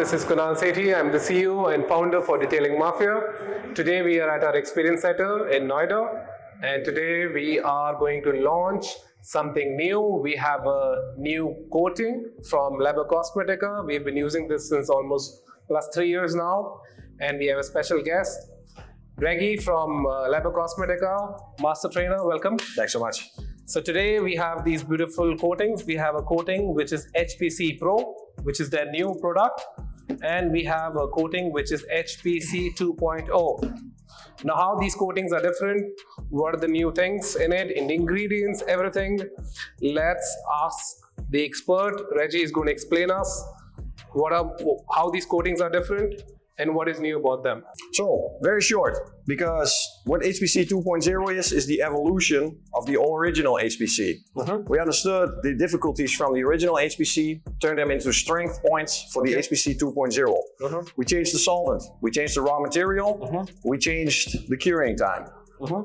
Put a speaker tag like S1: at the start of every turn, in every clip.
S1: this is Kunal Sethi. I'm the CEO and founder for Detailing Mafia. Today we are at our experience center in Noida, and today we are going to launch something new. We have a new coating from Labor Cosmetica. We've been using this since almost last 3 years now, and we have a special guest, Reggie from Labor Cosmetica, master trainer. Welcome.
S2: Thanks so much.
S1: So today we have these beautiful coatings. We have a coating which is HPC Pro, which is their new product, and we have a coating which is HPC 2.0. Now, how these coatings are different, what are the new things in it, in the ingredients, everything. Let's ask the expert. Reggie is going to explain us how these coatings are different and what is new about them.
S2: So, very short, because what HPC 2.0 is the evolution of the original HPC. We understood the difficulties from the original HPC, turned them into strength points for the HPC 2.0. We changed the solvent, we changed the raw material, we changed the curing time.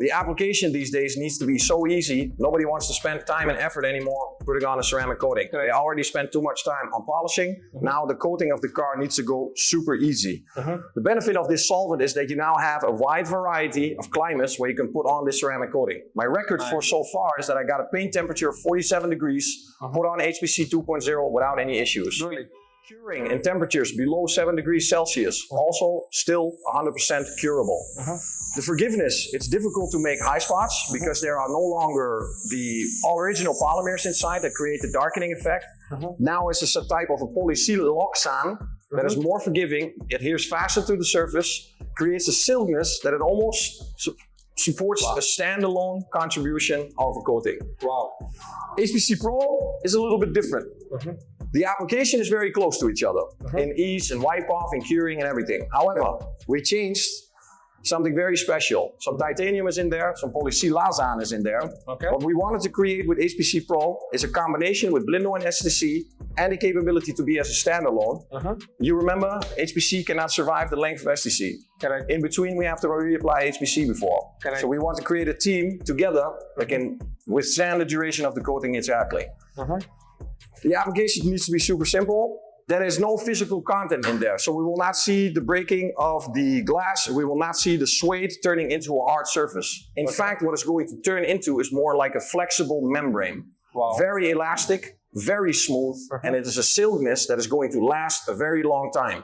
S2: The application these days needs to be so easy, nobody wants to spend time and effort anymore putting on a ceramic coating. They already spent too much time on polishing. Now the coating of the car needs to go super easy. The benefit of this solvent is that you now have a wide variety of climates where you can put on this ceramic coating. My record for so far is that I got a paint temperature of 47 degrees, put on HPC 2.0 without any issues.
S1: Really?
S2: Curing in temperatures below 7 degrees Celsius, also still 100% curable. The forgiveness, it's difficult to make high spots because there are no longer the original polymers inside that create the darkening effect. Now it's a type of a polysiloxane that is more forgiving, it adheres faster to the surface, creates a silkiness that it almost supports a standalone contribution of a coating. HPC Pro is a little bit different. The application is very close to each other in ease and wipe off and curing and everything. However, we changed something very special. Some titanium is in there, some polysiloxane is in there. What we wanted to create with HPC Pro is a combination with Blindo and STC and the capability to be as a standalone. You remember, HPC cannot survive the length of STC. In between, we have to reapply HPC before. So we want to create a team together that can withstand the duration of the coating exactly. The application needs to be super simple. There is no physical content in there, so we will not see the breaking of the glass. We will not see the suede turning into a hard surface. In fact, what it's going to turn into is more like a flexible membrane. Very elastic, very smooth, and it is a silkiness that is going to last a very long time.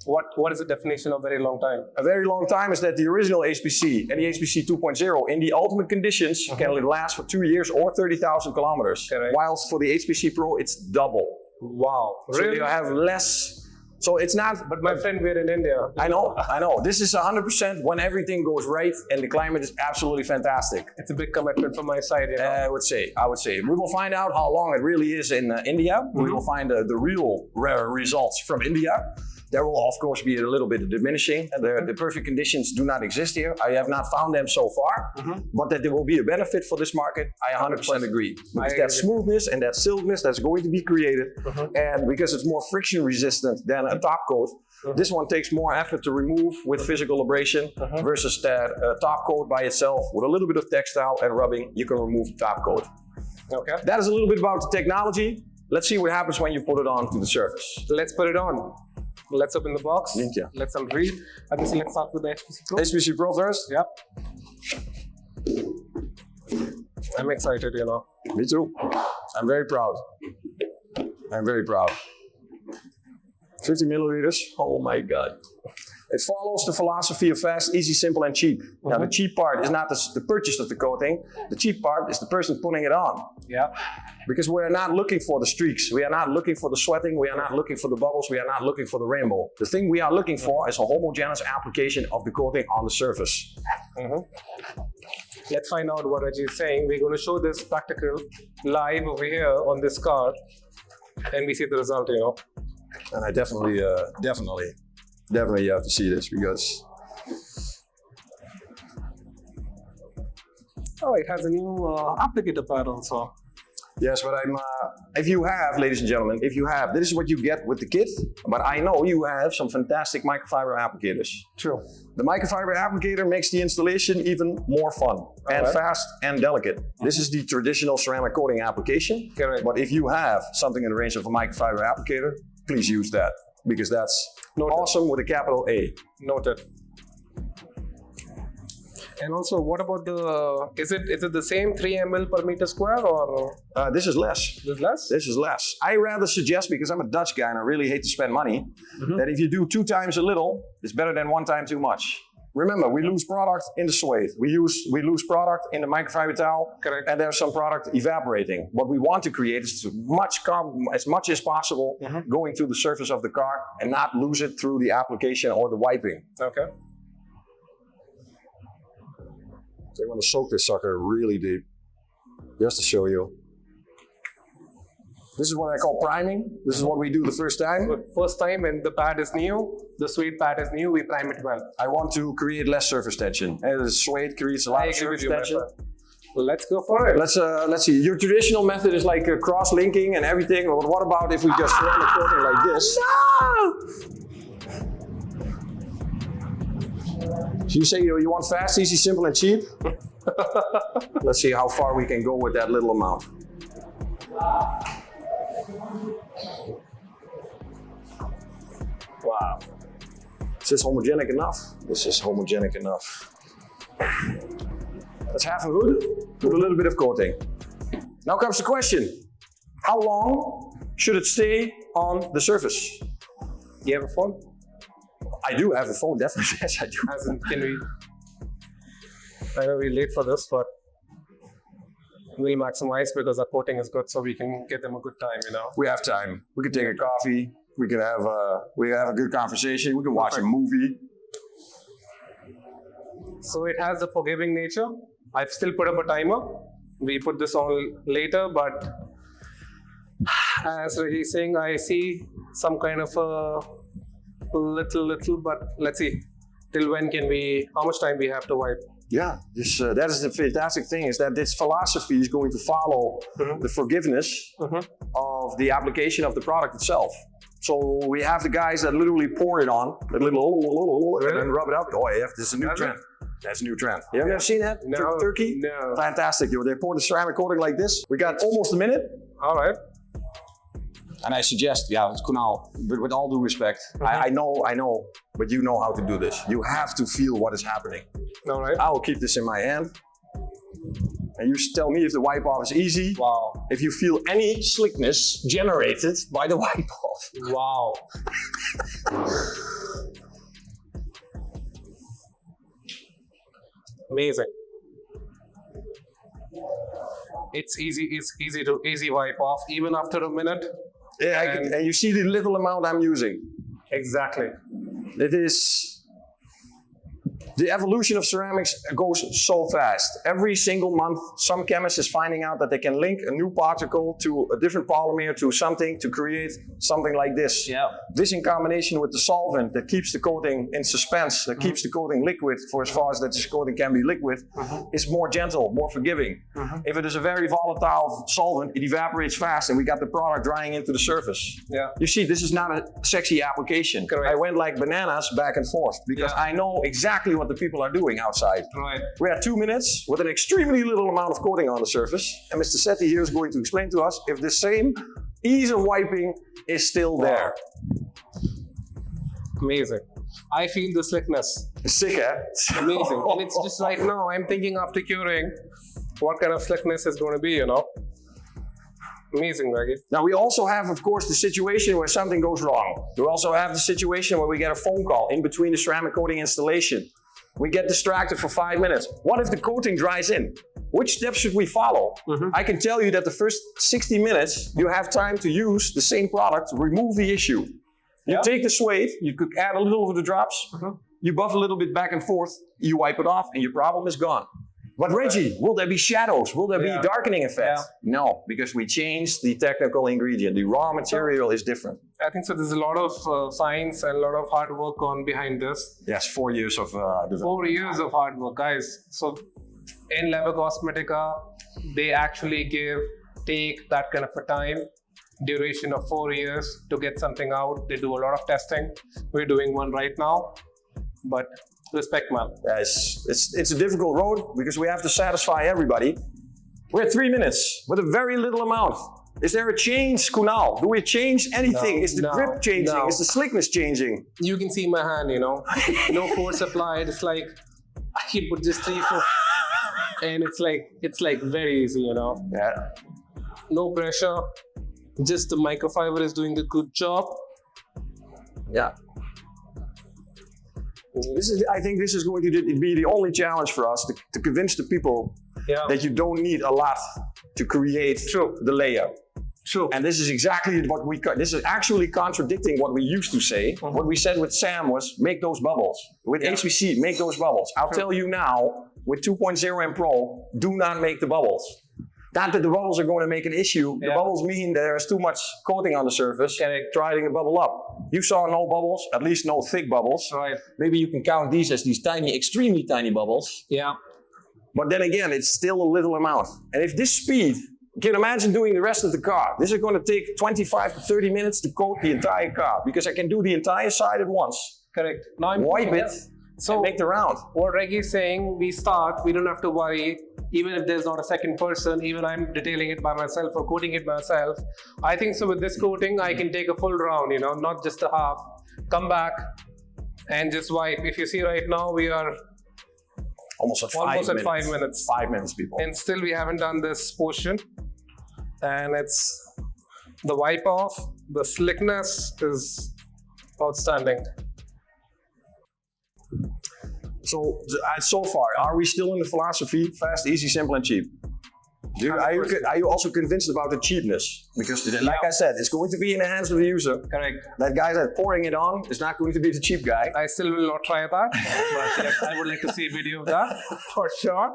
S1: What is the definition of very long time?
S2: A very long time is that the original HPC and the HPC 2.0 in the ultimate conditions can last for 2 years or 30,000 kilometers. Whilst for the HPC Pro, it's double. So
S1: Really?
S2: you have less. So it's not.
S1: But my friend, we're in India.
S2: I know. This is 100% when everything goes right and the climate is absolutely fantastic.
S1: It's a big commitment from my side.
S2: I would say. We will find out how long it really is in India. We will find the real results from India. There will, of course, be a little bit of diminishing. The perfect conditions do not exist here. I have not found them so far, but that there will be a benefit for this market, I 100% agree. Because that smoothness and that silkiness that's going to be created, and because it's more friction resistant than a top coat, this one takes more effort to remove with physical abrasion versus that top coat by itself with a little bit of textile and rubbing, you can remove the top coat. That is a little bit about the technology. Let's see what happens when you put it on to the surface.
S1: Let's put it on. Let's open the box. Let's unread. I guess let's start with the HPC Pro.
S2: HPC Pro first?
S1: Yep. I'm excited,
S2: Me too. I'm very proud. 50 milliliters. Oh my God. It follows the philosophy of fast, easy, simple, and cheap. Now, the cheap part is not the purchase of the coating. The cheap part is the person putting it on. Because we are not looking for the streaks. We are not looking for the sweating. We are not looking for the bubbles. We are not looking for the rainbow. The thing we are looking for is a homogeneous application of the coating on the surface.
S1: Let's find out what Reggie is saying. We're going to show this practical live over here on this car, and we see the result,
S2: And I definitely have to see this because.
S1: Oh, it has a new applicator pad also.
S2: Yes, but if you have, ladies and gentlemen, this is what you get with the kit, but I know you have some fantastic microfiber applicators.
S1: True.
S2: The microfiber applicator makes the installation even more fun and fast and delicate. This is the traditional ceramic coating application, but if you have something in the range of a microfiber applicator, please use that. because that's
S1: Noted.
S2: awesome with a capital A.
S1: Noted. And also, what about the? Is it the same 3 ml per meter square or
S2: This is less.
S1: is less?
S2: This is less. I rather suggest, because I'm a Dutch guy and I really hate to spend money, that if you do 2 times a little, it's better than 1 time too much. Remember, we lose product in the suede. We lose product in the microfiber towel.
S1: Correct.
S2: And there's some product evaporating. What we want to create is as much as possible going through the surface of the car and not lose it through the application or the wiping.
S1: Okay.
S2: So I want to soak this sucker really deep, just to show you. This is what I call priming. This is what we do the first time.
S1: But first time when the pad is new, the suede pad is new, we prime it well.
S2: I want to create less surface tension. And the suede creates a lot of surface tension.
S1: Let's go for it.
S2: Let's see. Your traditional method is like cross-linking and everything. But what about if we just run the coating like this? So you say you want fast, easy, simple, and cheap? Let's see how far we can go with that little amount. Wow. Is this homogenic enough? This is homogenic enough. That's half a hood with a little bit of coating. Now comes the question. How long should it stay on the surface?
S1: You have a phone?
S2: I do have a phone, definitely. Yes, I do.
S1: As in, can we? I know we're late for this, but we'll maximize because our coating is good, so we can get them a good time.
S2: We have time. We can take a coffee. We can have a good conversation. We can watch a movie.
S1: So it has a forgiving nature. I've still put up a timer. We put this on later, but as Reggie's saying, I see some kind of a little, but let's see. Till when can we? How much time we have to wipe?
S2: Yeah, that is the fantastic thing, is that this philosophy is going to follow the forgiveness of the application of the product itself. So we have the guys that literally pour it on, and then rub it out. Oh yeah, this is a new trend. That's a new trend. You ever seen that?
S1: No.
S2: Turkey?
S1: No.
S2: Fantastic. They pour the ceramic coating like this. We got almost a minute.
S1: All right.
S2: And I suggest, Kunal, with all due respect, I know, but you know how to do this. You have to feel what is happening.
S1: All right.
S2: I will keep this in my hand. And you tell me if the wipe off is easy.
S1: Wow.
S2: If you feel any slickness generated by the wipe off.
S1: Wow. Amazing. It's easy wipe off even after a minute.
S2: Yeah, and you see the little amount I'm using.
S1: Exactly.
S2: It is. The evolution of ceramics goes so fast. Every single month, some chemist is finding out that they can link a new particle to a different polymer to something to create something like this.
S1: Yeah.
S2: This in combination with the solvent that keeps the coating in suspense, that keeps the coating liquid for as far as that this coating can be liquid, is more gentle, more forgiving. If it is a very volatile solvent, it evaporates fast and we got the product drying into the surface.
S1: Yeah.
S2: You see, this is not a sexy application.
S1: Correct.
S2: I went like bananas back and forth because I know exactly what the people are doing outside.
S1: Right.
S2: We're at 2 minutes with an extremely little amount of coating on the surface, and Mr. Sethi here is going to explain to us if the same ease of wiping is still there.
S1: Amazing. I feel the slickness.
S2: Sick, eh?
S1: Amazing. And it's just right now, I'm thinking after curing, what kind of slickness is going to be, Amazing, Reggie.
S2: Now we also have, of course, the situation where something goes wrong. We also have the situation where we get a phone call in between the ceramic coating installation. We get distracted for 5 minutes. What if the coating dries in? Which steps should we follow? I can tell you that the first 60 minutes, you have time to use the same product to remove the issue. You take the suede, you could add a little of the drops, you buff a little bit back and forth, you wipe it off, and your problem is gone. But Reggie, will there be shadows? Will there be darkening effect? No, because we changed the technical ingredient. The raw material is different.
S1: I think so. There's a lot of science and a lot of hard work on behind this.
S2: Yes, 4 years of development.
S1: 4 years of hard work, guys. So in Lever Cosmetica, they actually take that kind of a time, duration of 4 years to get something out. They do a lot of testing. We're doing one right now, but respect, man.
S2: It's a difficult road because we have to satisfy everybody. We're at 3 minutes with a very little amount. Is there a change, Kunal? Do we change anything?
S1: No,
S2: Is the
S1: no,
S2: grip changing?
S1: no.
S2: Is the slickness changing?
S1: You can see my hand, you know, no force applied. It's like I can put just 3, 4, and it's like very easy, you know.
S2: Yeah.
S1: No pressure. Just the microfiber is doing the good job.
S2: Yeah. I think this is going to be the only challenge for us to convince the people
S1: Yeah.
S2: that you don't need a lot to create the layout.
S1: True.
S2: And this is exactly what this is actually contradicting what we used to say. What we said with Sam was make those bubbles. With HPC, make those bubbles. I'll tell you now, with 2.0 and Pro, do not make the bubbles. Not that the bubbles are going to make an issue. The bubbles mean there's too much coating on the surface. Trying to bubble up. You saw no bubbles, at least no thick bubbles.
S1: Right.
S2: Maybe you can count these as these tiny, extremely tiny bubbles.
S1: Yeah.
S2: But then again, it's still a little amount. And if this speed, you can imagine doing the rest of the car. This is going to take 25 to 30 minutes to coat the entire car because I can do the entire side at once.
S1: Correct. Now I'm
S2: Wipe it
S1: So
S2: and make the round.
S1: what Reggie is saying, we don't have to worry, even if there's not a second person, even I'm detailing it by myself or coating it myself. I think so with this coating, I can take a full round, you know, not just a half. Come back and just wipe. If you see right now, we are
S2: Almost at 5 minutes. 5 minutes, people.
S1: And still we haven't done this portion. And it's the wipe off, the slickness is outstanding.
S2: So far, are we still in the philosophy fast, easy, simple, and cheap? Are you also convinced about the cheapness? Because, like I said, it's going to be in the hands of the user.
S1: Correct.
S2: That guy that's pouring it on is not going to be the cheap guy.
S1: I still will not try that, but yes, I would like to see a video of that for sure.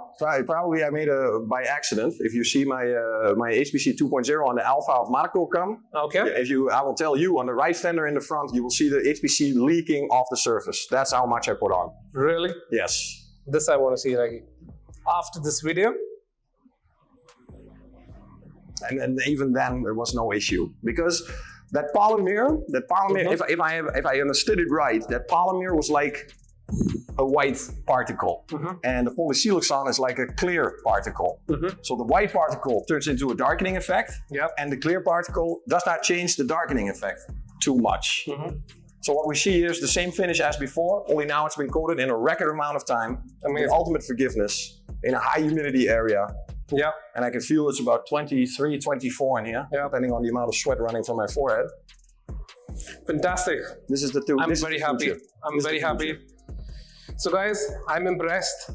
S2: Probably I made by accident. If you see my HPC 2.0 on the Alpha of Marco come,
S1: Okay.
S2: I will tell you on the right fender in the front, you will see the HPC leaking off the surface. That's how much I put on.
S1: Really?
S2: Yes.
S1: This I want to see, Reggie. After this video.
S2: And even then, there was no issue because that polymer, if I understood it right, that polymer was like a white particle, and the polysiloxane is like a clear particle. So the white particle turns into a darkening effect, and the clear particle does not change the darkening effect too much. So what we see here is the same finish as before, only now it's been coated in a record amount of time. With ultimate forgiveness in a high humidity area.
S1: Yeah.
S2: And I can feel it's about 23, 24 in here, depending on the amount of sweat running from my forehead.
S1: Fantastic.
S2: This is the
S1: I'm very happy. I'm very happy. So guys, I'm impressed.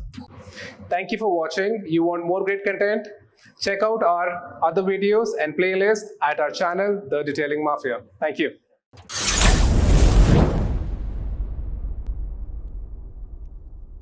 S1: Thank you for watching. You want more great content? Check out our other videos and playlist at our channel, The Detailing Mafia. Thank you.